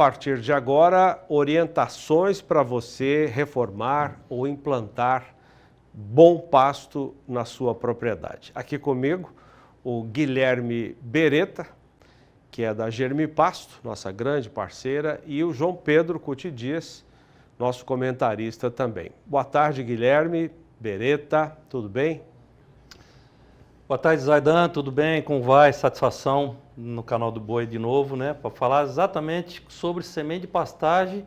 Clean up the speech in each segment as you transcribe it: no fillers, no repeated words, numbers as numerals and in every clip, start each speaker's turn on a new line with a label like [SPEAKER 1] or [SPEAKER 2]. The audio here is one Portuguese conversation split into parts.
[SPEAKER 1] partir de agora, orientações para você reformar ou implantar bom pasto na sua propriedade. Aqui comigo, o Guilherme Beretta, que é da Germipasto, nossa grande parceira, e o João Pedro Cuti Dias, nosso comentarista também. Boa tarde, Guilherme Beretta, tudo bem?
[SPEAKER 2] Boa tarde, Zaidan, tudo bem? Como vai? Satisfação no canal do Boi de novo, né? Para falar exatamente sobre semente de pastagem,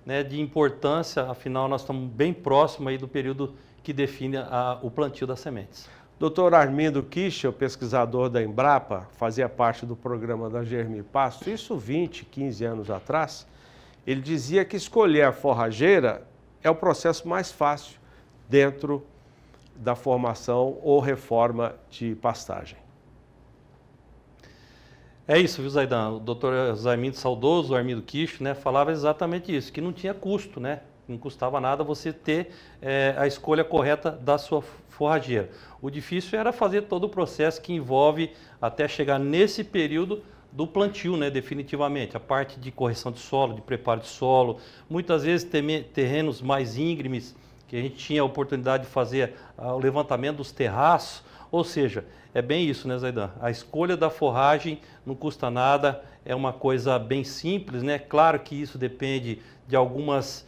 [SPEAKER 2] né, de importância, afinal nós estamos bem próximos aí do período que define o plantio das sementes.
[SPEAKER 1] Dr. Armindo Kichel, pesquisador da Embrapa, fazia parte do programa da Germipasto, isso 20, 15 anos atrás, ele dizia que escolher a forrageira é o processo mais fácil dentro da formação ou reforma de pastagem.
[SPEAKER 2] É isso, viu, Zaidan? O doutor Zaiminto saudoso, o Armindo Kichel, né, falava exatamente isso, que não tinha custo, né? Não custava nada você ter a escolha correta da sua forrageira. O difícil era fazer todo o processo que envolve até chegar nesse período do plantio, né, definitivamente. A parte de correção de solo, de preparo de solo, muitas vezes terrenos mais íngremes, que a gente tinha a oportunidade de fazer o levantamento dos terraços, ou seja, é bem isso, né, Zaidan? A escolha da forragem não custa nada, é uma coisa bem simples, né? Claro que isso depende de algumas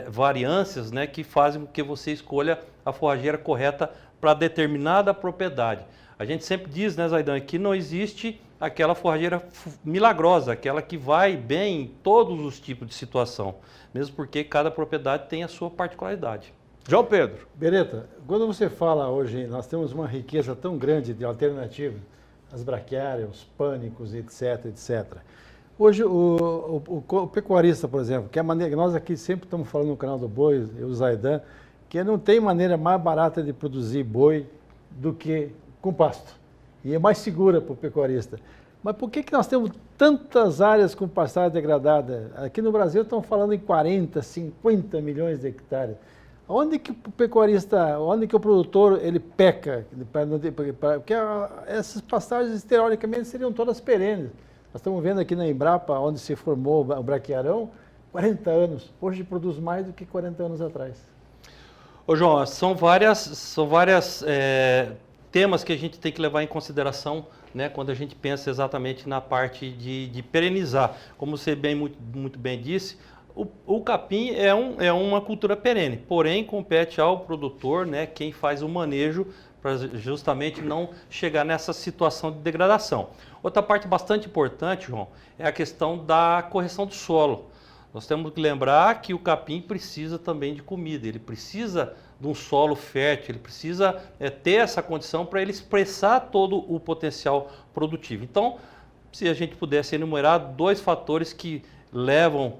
[SPEAKER 2] variâncias, né, que fazem com que você escolha a forrageira correta para determinada propriedade. A gente sempre diz, né, Zaidan, que não existe aquela forrageira milagrosa, aquela que vai bem em todos os tipos de situação, mesmo porque cada propriedade tem a sua particularidade.
[SPEAKER 1] João Pedro.
[SPEAKER 3] Beretta, quando você fala hoje, nós temos uma riqueza tão grande de alternativas, as braquiárias, os pânicos, etc, etc. Hoje, o pecuarista, por exemplo, que é a maneira, nós aqui sempre estamos falando no canal do Boi, eu, o Zaidan, que não tem maneira mais barata de produzir boi do que com pasto. E é mais segura para o pecuarista. Mas por que nós temos tantas áreas com pastagem degradada? Aqui no Brasil estão falando em 40, 50 milhões de hectares. Onde que o pecuarista, onde que o produtor ele peca? Porque essas pastagens, teoricamente, seriam todas perenes. Nós estamos vendo aqui na Embrapa, onde se formou o braquiarão, 40 anos. Hoje produz mais do que 40 anos atrás.
[SPEAKER 2] Ô João, são várias temas que a gente tem que levar em consideração, né, quando a gente pensa exatamente na parte de perenizar. Como você muito bem disse, o capim é uma cultura perene, porém compete ao produtor, né, quem faz o manejo para justamente não chegar nessa situação de degradação. Outra parte bastante importante, João, é a questão da correção do solo. Nós temos que lembrar que o capim precisa também de comida, ele precisa de um solo fértil, ele precisa ter essa condição para ele expressar todo o potencial produtivo. Então, se a gente pudesse enumerar dois fatores que levam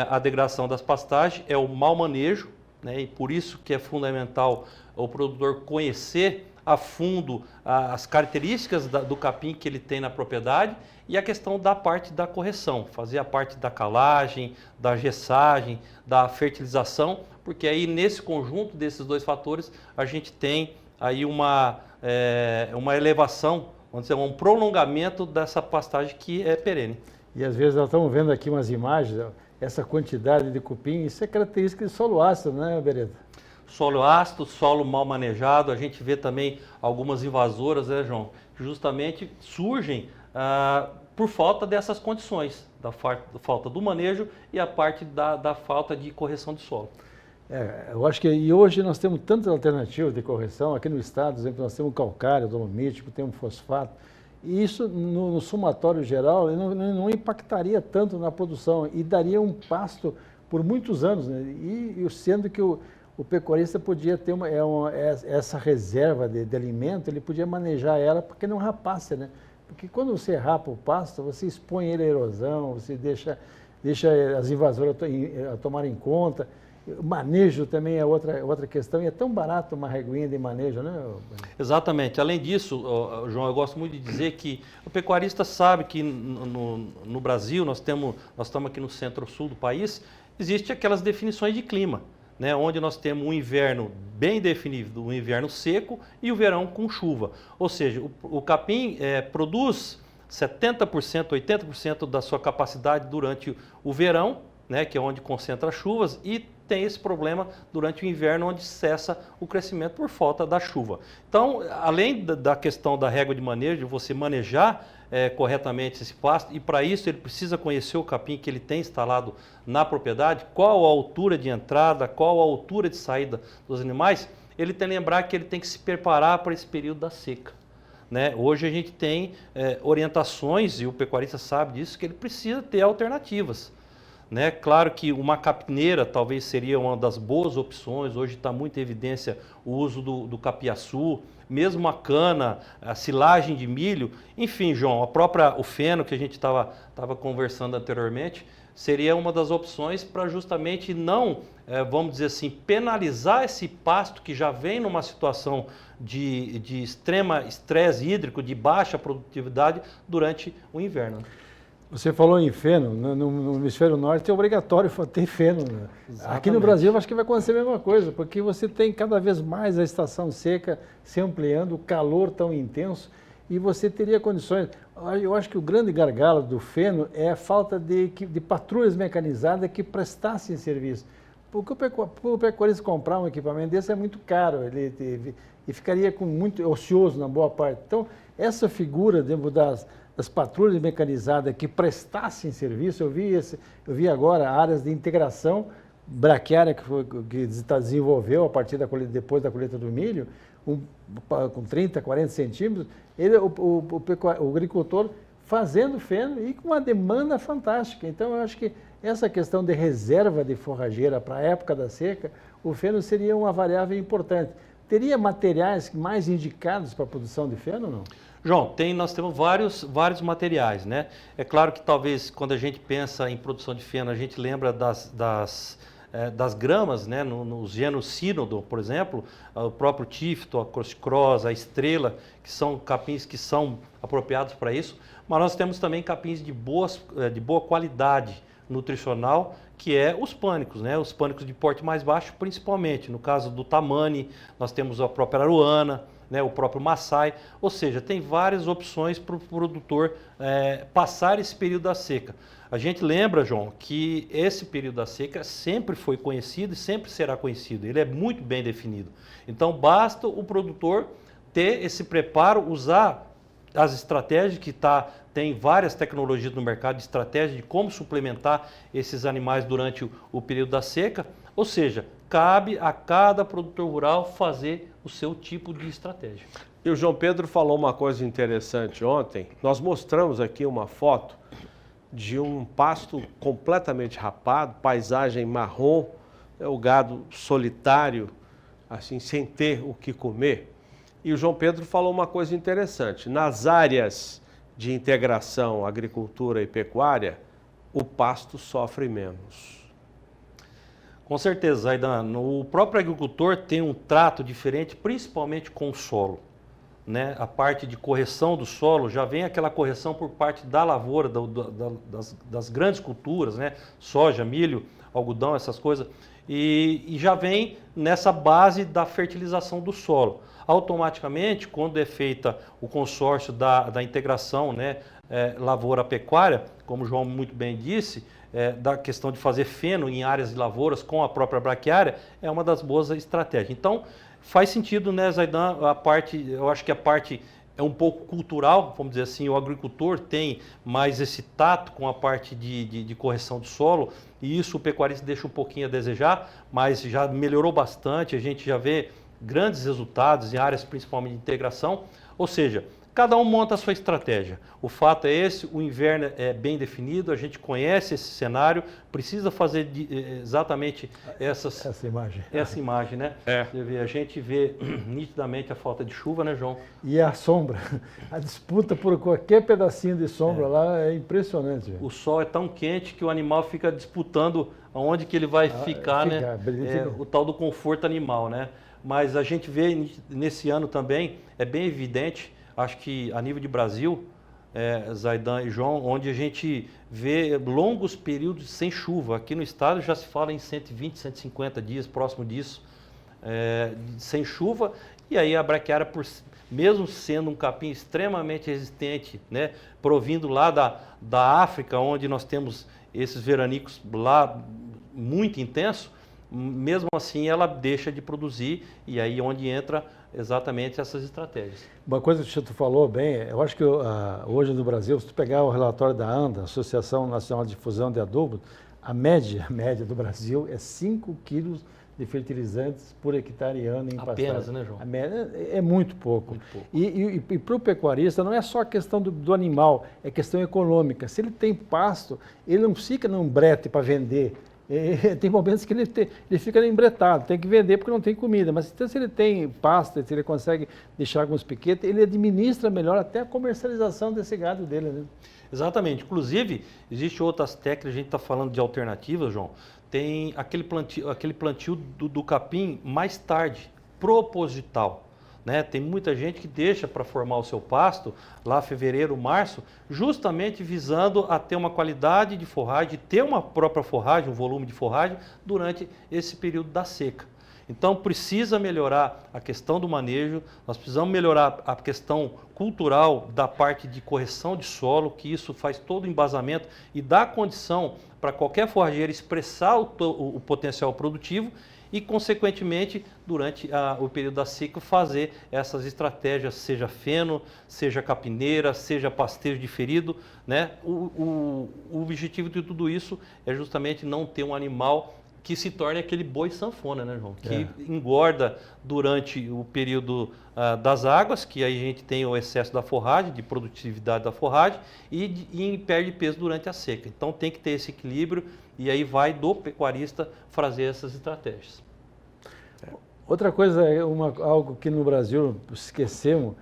[SPEAKER 2] à degradação das pastagens, é o mau manejo, né, e por isso que é fundamental o produtor conhecer a fundo as características do capim que ele tem na propriedade e a questão da parte da correção, fazer a parte da calagem, da gessagem, da fertilização, porque aí nesse conjunto desses dois fatores a gente tem aí uma elevação, vamos dizer, um prolongamento dessa pastagem que é perene.
[SPEAKER 3] E às vezes nós estamos vendo aqui umas imagens, essa quantidade de cupim, isso é característica de solo ácido, né, Beretta?
[SPEAKER 2] Solo ácido, solo mal manejado, a gente vê também algumas invasoras, né, João, que justamente surgem por falta dessas condições, da falta do manejo e a parte da falta de correção de solo.
[SPEAKER 3] Eu acho que e hoje nós temos tantas alternativas de correção, aqui no estado, por exemplo, nós temos calcário, dolomítico, temos fosfato, e isso no somatório geral não impactaria tanto na produção e daria um pasto por muitos anos, né? E sendo que o pecuarista podia ter essa reserva de alimento, ele podia manejar ela porque não rapasse, né? Porque quando você rapa o pasto, você expõe ele à erosão, você deixa as invasoras tomarem conta. O manejo também é outra questão, e é tão barato uma reguinha de manejo, né?
[SPEAKER 2] Exatamente. Além disso, João, eu gosto muito de dizer que o pecuarista sabe que no Brasil, nós estamos aqui no centro-sul do país, existem aquelas definições de clima, né, onde nós temos um inverno bem definido, um inverno seco e o verão com chuva. Ou seja, o capim produz 70%, 80% da sua capacidade durante o verão, né, que é onde concentra as chuvas, e tem esse problema durante o inverno, onde cessa o crescimento por falta da chuva. Então, além da questão da régua de manejo, de você manejar corretamente esse pasto, e para isso ele precisa conhecer o capim que ele tem instalado na propriedade, qual a altura de entrada, qual a altura de saída dos animais, ele tem que lembrar que ele tem que se preparar para esse período da seca. Né? Hoje a gente tem orientações, e o pecuarista sabe disso, que ele precisa ter alternativas. Né? Claro que uma capineira talvez seria uma das boas opções, hoje está muito em evidência o uso do capiaçu, mesmo a cana, a silagem de milho, enfim, João, o feno que a gente estava conversando anteriormente, seria uma das opções para justamente não, vamos dizer assim, penalizar esse pasto que já vem numa situação de extrema estresse hídrico, de baixa produtividade durante o inverno.
[SPEAKER 3] Você falou em feno, no hemisfério norte é obrigatório ter feno. Né? Aqui no Brasil eu acho que vai acontecer a mesma coisa, porque você tem cada vez mais a estação seca se ampliando, o calor tão intenso, e você teria condições. Eu acho que o grande gargalo do feno é a falta de patrulhas mecanizadas que prestassem serviço. Porque o pecuarista comprar um equipamento desse é muito caro, ele ficaria muito ocioso na boa parte. Então, essa figura das patrulhas mecanizadas que prestassem serviço, eu vi agora áreas de integração braquiária que desenvolveu a partir depois da colheita do milho, com 30, 40 centímetros, o agricultor fazendo feno e com uma demanda fantástica. Então, eu acho que essa questão de reserva de forrageira para a época da seca, o feno seria uma variável importante. Teria materiais mais indicados para a produção de feno ou não?
[SPEAKER 2] João, nós temos vários materiais, né? É claro que talvez quando a gente pensa em produção de feno, a gente lembra das gramas, né? No gênero Sínodo, por exemplo, o próprio Tifto, a Cross, a Estrela, que são capins que são apropriados para isso, mas nós temos também capins de boa qualidade nutricional, que é os pânicos, né? Os pânicos de porte mais baixo, principalmente. No caso do Tamani, nós temos a própria Aruana, né, o próprio Maasai, ou seja, tem várias opções para o produtor passar esse período da seca. A gente lembra, João, que esse período da seca sempre foi conhecido e sempre será conhecido, ele é muito bem definido. Então basta o produtor ter esse preparo, usar as estratégias que tem várias tecnologias no mercado, de estratégia de como suplementar esses animais durante o período da seca, ou seja, cabe a cada produtor rural fazer o seu tipo de estratégia.
[SPEAKER 1] E o João Pedro falou uma coisa interessante ontem. Nós mostramos aqui uma foto de um pasto completamente rapado, paisagem marrom, o gado solitário, assim, sem ter o que comer. E o João Pedro falou uma coisa interessante. Nas áreas de integração agricultura e pecuária, o pasto sofre menos.
[SPEAKER 2] Com certeza, Zaidan. O próprio agricultor tem um trato diferente, principalmente com o solo. Né? A parte de correção do solo, já vem aquela correção por parte da lavoura, das grandes culturas, né? Soja, milho, algodão, essas coisas, e já vem nessa base da fertilização do solo. Automaticamente, quando é feita o consórcio da integração, né? Lavoura-pecuária, como o João muito bem disse, da questão de fazer feno em áreas de lavouras com a própria braquiária, é uma das boas estratégias. Então, faz sentido, né, Zaidan, eu acho que a parte é um pouco cultural, vamos dizer assim, o agricultor tem mais esse tato com a parte de correção do solo, e isso o pecuarista deixa um pouquinho a desejar, mas já melhorou bastante, a gente já vê grandes resultados em áreas principalmente de integração, ou seja, cada um monta a sua estratégia. O fato é esse, o inverno é bem definido, a gente conhece esse cenário, precisa fazer exatamente essa imagem, né? A gente vê nitidamente a falta de chuva, né, João?
[SPEAKER 3] E a sombra, a disputa por qualquer pedacinho de sombra lá é impressionante.
[SPEAKER 2] O sol é tão quente que o animal fica disputando aonde que ele vai ficar, né? O tal do conforto animal, né? Mas a gente vê nesse ano também, é bem evidente, acho que a nível de Brasil, Zaidan e João, onde a gente vê longos períodos sem chuva. Aqui no estado já se fala em 120, 150 dias, próximo disso, sem chuva. E aí a braquiária, mesmo sendo um capim extremamente resistente, né, provindo lá da África, onde nós temos esses veranicos lá muito intensos, mesmo assim ela deixa de produzir, e aí onde entra exatamente essas estratégias.
[SPEAKER 3] Uma coisa que tu falou bem, eu acho que hoje no Brasil, se tu pegar o relatório da ANDA, Associação Nacional de Difusão de Adubos, a média do Brasil é 5 quilos de fertilizantes por hectare ano em pastagem.
[SPEAKER 2] Apenas, né, João?
[SPEAKER 3] A média é muito pouco.
[SPEAKER 2] Muito pouco.
[SPEAKER 3] E para o pecuarista não é só questão do animal, é questão econômica. Se ele tem pasto, ele não fica num brete para vender. Tem momentos que ele fica embretado, tem que vender porque não tem comida. Mas então, se ele tem pasto, se ele consegue deixar alguns piquetes, ele administra melhor até a comercialização desse gado dele, né?
[SPEAKER 2] Exatamente. Inclusive, existem outras técnicas, a gente está falando de alternativas, João. Tem aquele plantio do capim mais tarde, proposital. Né? Tem muita gente que deixa para formar o seu pasto lá fevereiro, março, justamente visando a ter uma qualidade de forragem, ter uma própria forragem, um volume de forragem durante esse período da seca. Então precisa melhorar a questão do manejo, nós precisamos melhorar a questão cultural da parte de correção de solo, que isso faz todo o embasamento e dá condição para qualquer forrageiro expressar o potencial produtivo e, consequentemente, durante o período da seca, fazer essas estratégias, seja feno, seja capineira, seja pastejo diferido, né? O objetivo de tudo isso é justamente não ter um animal que se torne aquele boi sanfona, né, João? Que engorda durante o período das águas, que aí a gente tem o excesso da forragem, de produtividade da forragem, e perde peso durante a seca. Então tem que ter esse equilíbrio, e aí vai do pecuarista fazer essas estratégias.
[SPEAKER 3] Outra coisa, algo que no Brasil esquecemos,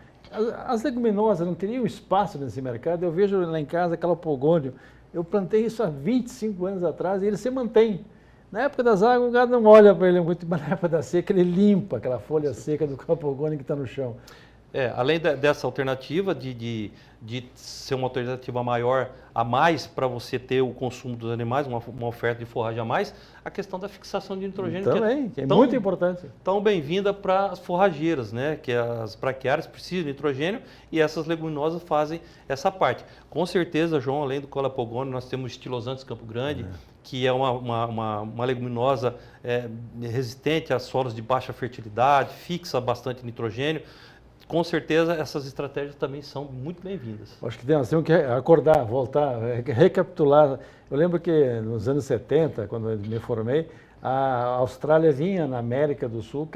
[SPEAKER 3] as leguminosas não teriam espaço nesse mercado. Eu vejo lá em casa aquela Calopogônio, eu plantei isso há 25 anos atrás e ele se mantém. Na época das águas, o gado não olha para ele muito, mas na época da seca, ele limpa aquela folha seca do Calopogônio que está no chão.
[SPEAKER 2] Além dessa alternativa de ser uma alternativa maior a mais para você ter o consumo dos animais, uma oferta de forragem a mais, a questão da fixação de nitrogênio
[SPEAKER 3] também, que é muito importante.
[SPEAKER 2] Tão bem-vinda para as forrageiras, né? Que as braquiárias precisam de nitrogênio e essas leguminosas fazem essa parte. Com certeza, João, além do Calopogônio, nós temos Estilosantes Campo Grande, que é uma leguminosa resistente a solos de baixa fertilidade, fixa bastante nitrogênio. Com certeza, essas estratégias também são muito bem-vindas.
[SPEAKER 3] Acho que nós temos que acordar, voltar, recapitular. Eu lembro que nos anos 70, quando eu me formei, a Austrália vinha na América do Sul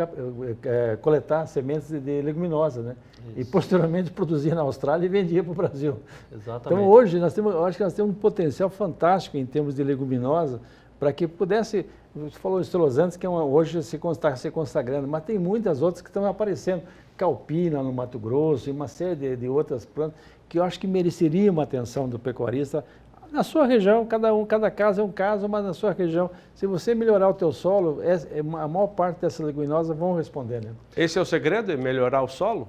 [SPEAKER 3] coletar sementes de leguminosa, né? Isso. E posteriormente produzia na Austrália e vendia para o Brasil.
[SPEAKER 2] Exatamente.
[SPEAKER 3] Então hoje eu acho que nós temos um potencial fantástico em termos de leguminosa para que pudesse, você falou de estilosantes, que hoje está se consagrando, mas tem muitas outras que estão aparecendo. Calpina no Mato Grosso e uma série de outras plantas que eu acho que mereceriam uma atenção do pecuarista. Na sua região, cada caso é um caso, mas na sua região, se você melhorar o teu solo, a maior parte dessas leguminosas vão responder, né?
[SPEAKER 1] Esse é o segredo, é melhorar o solo?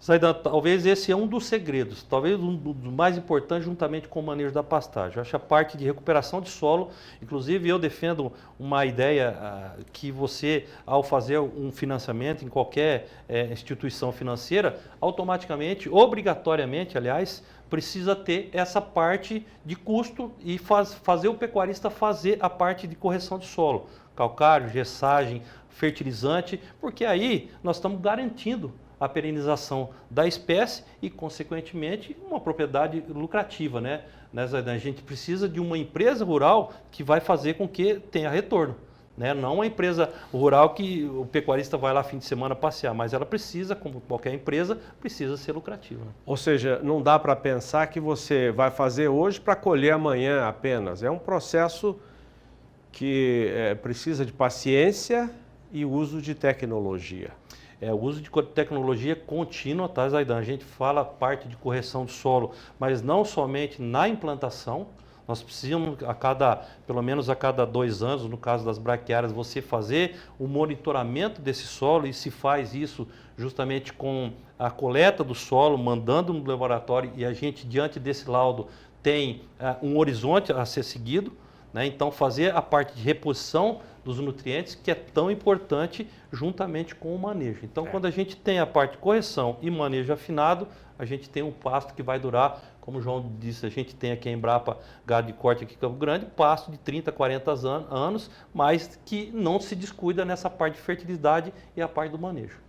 [SPEAKER 2] Zaidan, talvez esse é um dos segredos, talvez um dos mais importantes, juntamente com o manejo da pastagem. Eu acho a parte de recuperação de solo, inclusive eu defendo uma ideia que você, ao fazer um financiamento em qualquer instituição financeira, automaticamente, obrigatoriamente, aliás, precisa ter essa parte de custo e fazer o pecuarista fazer a parte de correção de solo, calcário, gessagem, fertilizante, porque aí nós estamos garantindo a perenização da espécie e, consequentemente, uma propriedade lucrativa, né? A gente precisa de uma empresa rural que vai fazer com que tenha retorno, né? Não uma empresa rural que o pecuarista vai lá fim de semana passear, mas ela precisa, como qualquer empresa, precisa ser lucrativa, né?
[SPEAKER 1] Ou seja, não dá para pensar que você vai fazer hoje para colher amanhã apenas. É um processo que precisa de paciência e uso de tecnologia.
[SPEAKER 2] O uso de tecnologia contínua, tá, Zaidan? A gente fala parte de correção de solo, mas não somente na implantação. Nós precisamos, pelo menos a cada 2 anos, no caso das braquiárias, você fazer o monitoramento desse solo, e se faz isso justamente com a coleta do solo, mandando no laboratório, e a gente, diante desse laudo, tem um horizonte a ser seguido, né? Então, fazer a parte de reposição dos nutrientes, que é tão importante juntamente com o manejo. Então, quando a gente tem a parte de correção e manejo afinado, a gente tem um pasto que vai durar, como o João disse, a gente tem aqui a Embrapa Gado de Corte aqui em Campo Grande, pasto de 30, 40 anos, mas que não se descuida nessa parte de fertilidade e a parte do manejo.